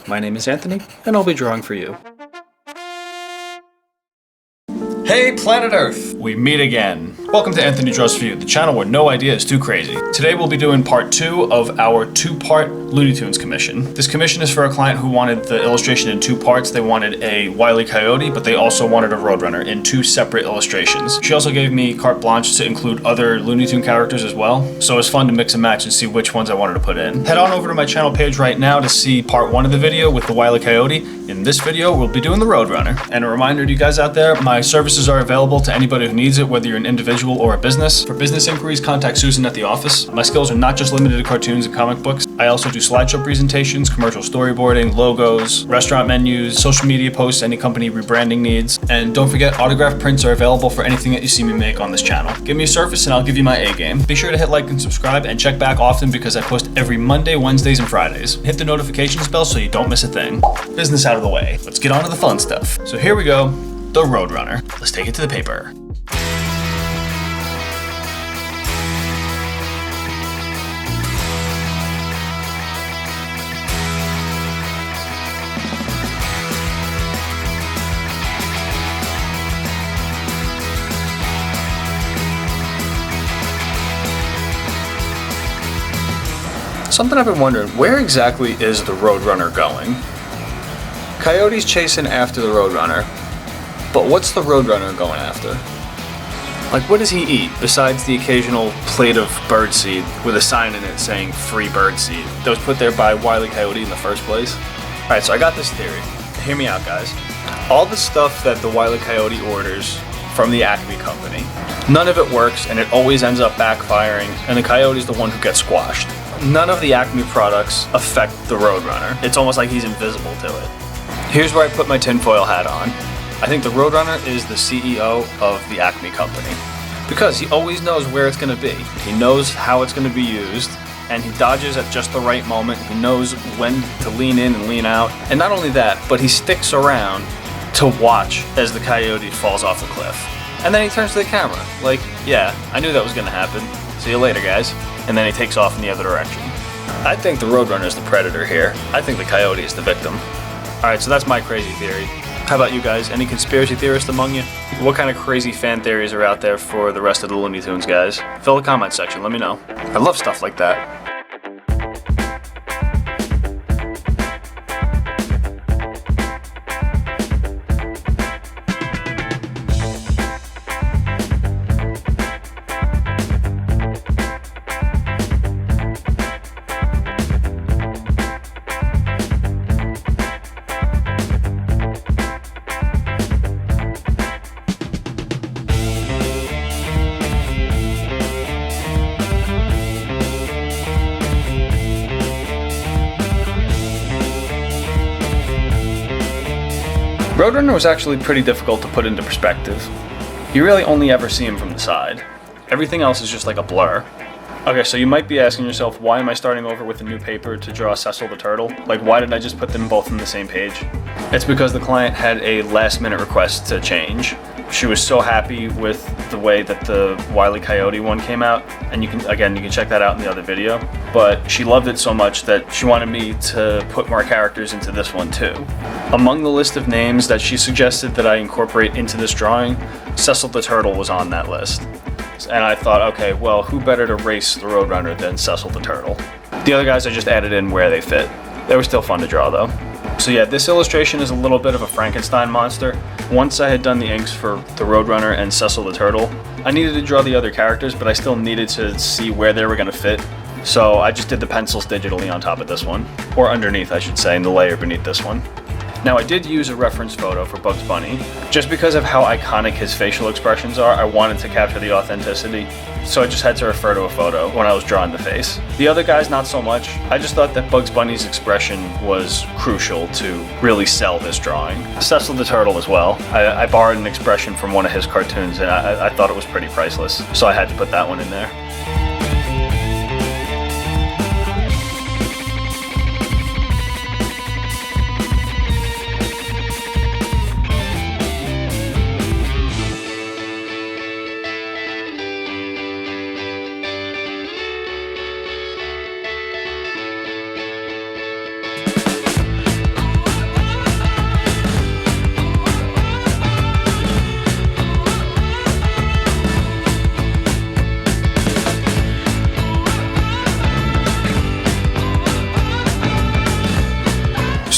My name is Anthony, and I'll be drawing for you. Hey Planet Earth! We meet again. Welcome to Anthony Draws For You, the channel where no idea is too crazy. Today we'll be doing part 2 of our 2-part Looney Tunes commission. This commission is for a client who wanted the illustration in 2 parts. They wanted a Wile Coyote, but they also wanted a Roadrunner in 2 separate illustrations. She also gave me carte blanche to include other Looney Tune characters as well, so it's fun to mix and match and see which ones I wanted to put in. Head on over to my channel page right now to see part 1 of the video with the Wile Coyote. In this video, we'll be doing the Roadrunner. And a reminder to you guys out there, my services are available to anybody who needs it, whether you're an individual or a business. For business inquiries, contact Susan at the office. My skills are not just limited to cartoons and comic books. I also do slideshow presentations, commercial storyboarding, logos, restaurant menus, social media posts, any company rebranding needs. And don't forget, autograph prints are available for anything that you see me make on this channel. Give me a service and I'll give you my A game. Be sure to hit like and subscribe and check back often because I post every Monday, Wednesdays, and Fridays. Hit the notifications bell so you don't miss a thing. Business out of the way. Let's get on to the fun stuff. So here we go, the Roadrunner. Let's take it to the paper. Something I've been wondering, where exactly is the Roadrunner going? Coyote's chasing after the Roadrunner, but what's the Roadrunner going after? Like, what does he eat besides the occasional plate of birdseed with a sign in it saying free birdseed that was put there by Wile Coyote in the first place? Alright, so I got this theory. Hear me out, guys. All the stuff that the Wile Coyote orders from the Acme company, none of it works and it always ends up backfiring, and the Coyote's the one who gets squashed. None of the Acme products affect the Roadrunner. It's almost like he's invisible to it. Here's where I put my tinfoil hat on. I think the Roadrunner is the CEO of the Acme company because he always knows where it's going to be. He knows how it's going to be used, and he dodges at just the right moment. He knows when to lean in and lean out. And not only that, but he sticks around to watch as the Coyote falls off the cliff. And then he turns to the camera like, yeah, I knew that was going to happen. See you later, guys. And then he takes off in the other direction. I think the Roadrunner is the predator here. I think the Coyote is the victim. Alright, so that's my crazy theory. How about you guys? Any conspiracy theorists among you? What kind of crazy fan theories are out there for the rest of the Looney Tunes, guys? Fill the comment section, let me know. I love stuff like that. Roadrunner was actually pretty difficult to put into perspective. You really only ever see him from the side. Everything else is just like a blur. Okay, so you might be asking yourself, why am I starting over with a new paper to draw Cecil the Turtle? Like, why didn't I just put them both on the same page? It's because the client had a last-minute request to change. She was so happy with the way that the Wile Coyote one came out, and you can check that out in the other video, but she loved it so much that she wanted me to put more characters into this one too. Among the list of names that she suggested that I incorporate into this drawing, Cecil the Turtle was on that list. And I thought, okay, well, who better to race the Roadrunner than Cecil the Turtle? The other guys I just added in where they fit. They were still fun to draw though. So yeah, this illustration is a little bit of a Frankenstein monster. Once I had done the inks for the Roadrunner and Cecil the Turtle, I needed to draw the other characters, but I still needed to see where they were going to fit. So I just did the pencils digitally on top of this one, or underneath I should say, in the layer beneath this one. Now I did use a reference photo for Bugs Bunny. Just because of how iconic his facial expressions are, I wanted to capture the authenticity. So I just had to refer to a photo when I was drawing the face. The other guys, not so much. I just thought that Bugs Bunny's expression was crucial to really sell this drawing. Cecil the Turtle as well. I borrowed an expression from one of his cartoons and I thought it was pretty priceless. So I had to put that one in there.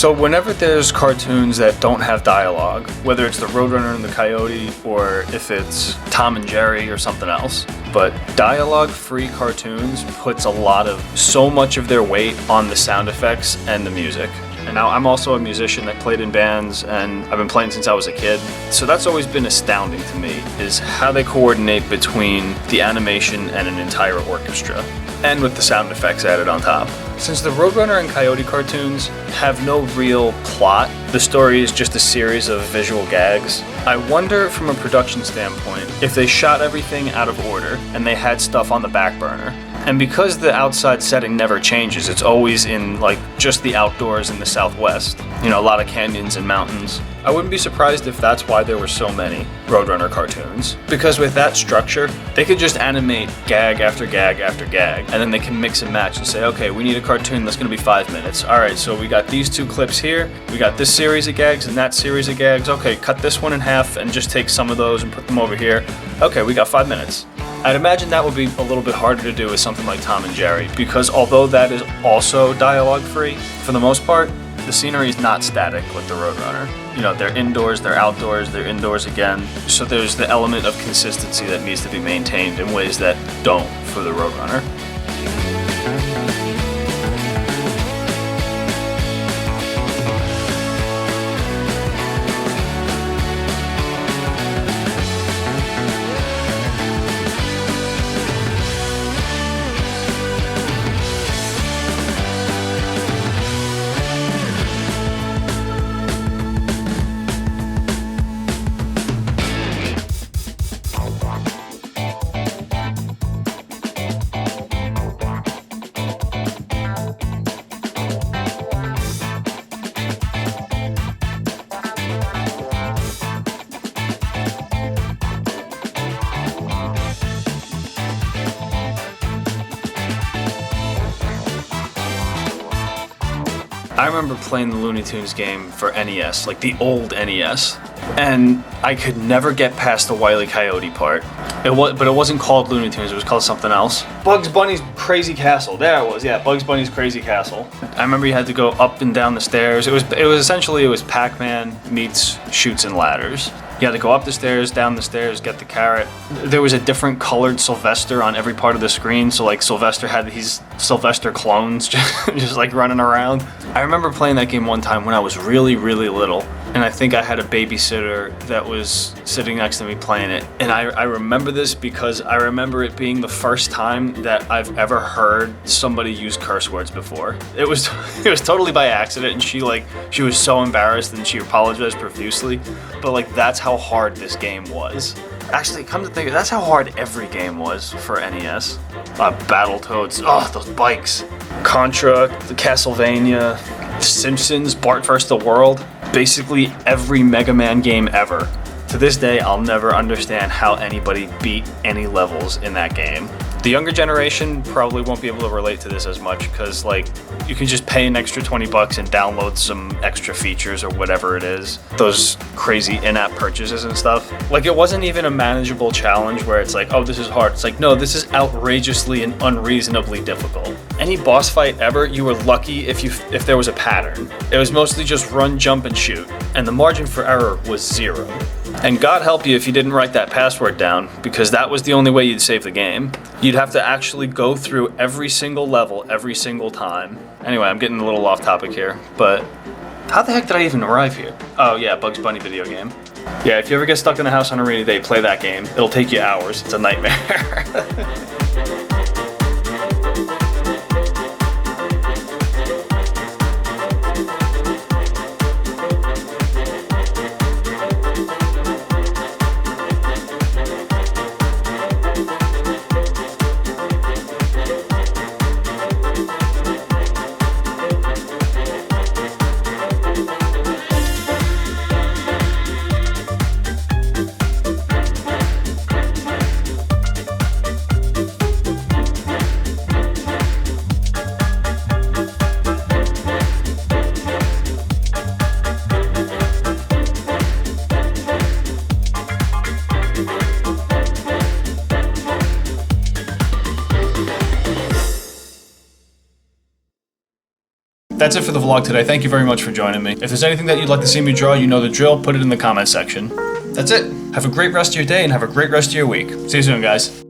So whenever there's cartoons that don't have dialogue, whether it's the Roadrunner and the Coyote or if it's Tom and Jerry or something else, but dialogue-free cartoons puts so much of their weight on the sound effects and the music. And now I'm also a musician that played in bands, and I've been playing since I was a kid. So that's always been astounding to me, is how they coordinate between the animation and an entire orchestra, and with the sound effects added on top. Since the Roadrunner and Coyote cartoons have no real plot, the story is just a series of visual gags, I wonder from a production standpoint if they shot everything out of order and they had stuff on the back burner. And because the outside setting never changes, it's always in just the outdoors in the Southwest. A lot of canyons and mountains. I wouldn't be surprised if that's why there were so many Roadrunner cartoons. Because with that structure, they could just animate gag after gag after gag, and then they can mix and match and say, okay, we need a cartoon that's gonna be 5 minutes. All right, so we got these 2 clips here, we got this series of gags and that series of gags. Okay, cut this one in half and just take some of those and put them over here. Okay, we got 5 minutes. I'd imagine that would be a little bit harder to do with something like Tom and Jerry, because although that is also dialogue-free, for the most part, the scenery is not static like the Roadrunner. They're indoors, they're outdoors, they're indoors again, so there's the element of consistency that needs to be maintained in ways that don't for the Roadrunner. I remember playing the Looney Tunes game for NES, like the old NES, and I could never get past the Wile E. Coyote part. But it wasn't called Looney Tunes, it was called something else. Bugs Bunny's Crazy Castle, there it was, yeah, Bugs Bunny's Crazy Castle. I remember you had to go up and down the stairs. It was essentially Pac-Man meets Chutes and Ladders. You had to go up the stairs, down the stairs, get the carrot. There was a different colored Sylvester on every part of the screen, so Sylvester had these Sylvester clones just running around. I remember playing that game one time when I was really, really little, and I think I had a babysitter that was sitting next to me playing it. And I remember this because I remember it being the first time that I've ever heard somebody use curse words before. It was totally by accident, and she was so embarrassed and she apologized profusely. But that's how hard this game was. Actually, come to think of it, that's how hard every game was for NES. Battletoads, those bikes. Contra, the Castlevania, Simpsons, Bart vs. the World. Basically every Mega Man game ever. To this day, I'll never understand how anybody beat any levels in that game. The younger generation probably won't be able to relate to this as much because you can just pay an extra $20 and download some extra features or whatever it is. Those crazy in-app purchases and stuff. It wasn't even a manageable challenge where it's oh, this is hard. It's no, this is outrageously and unreasonably difficult. Any boss fight ever, you were lucky if there was a pattern. It was mostly just run, jump, and shoot. And the margin for error was 0. And God help you if you didn't write that password down, because that was the only way you'd save the game. You'd have to actually go through every single level every single time. Anyway, I'm getting a little off topic here, but how the heck did I even arrive here? Oh yeah, Bugs Bunny video game. Yeah, if you ever get stuck in the house on a rainy day, play that game. It'll take you hours. It's a nightmare. That's it for the vlog today. Thank you very much for joining me. If there's anything that you'd like to see me draw, you know the drill, put it in the comment section. That's it. Have a great rest of your day and have a great rest of your week. See you soon, guys.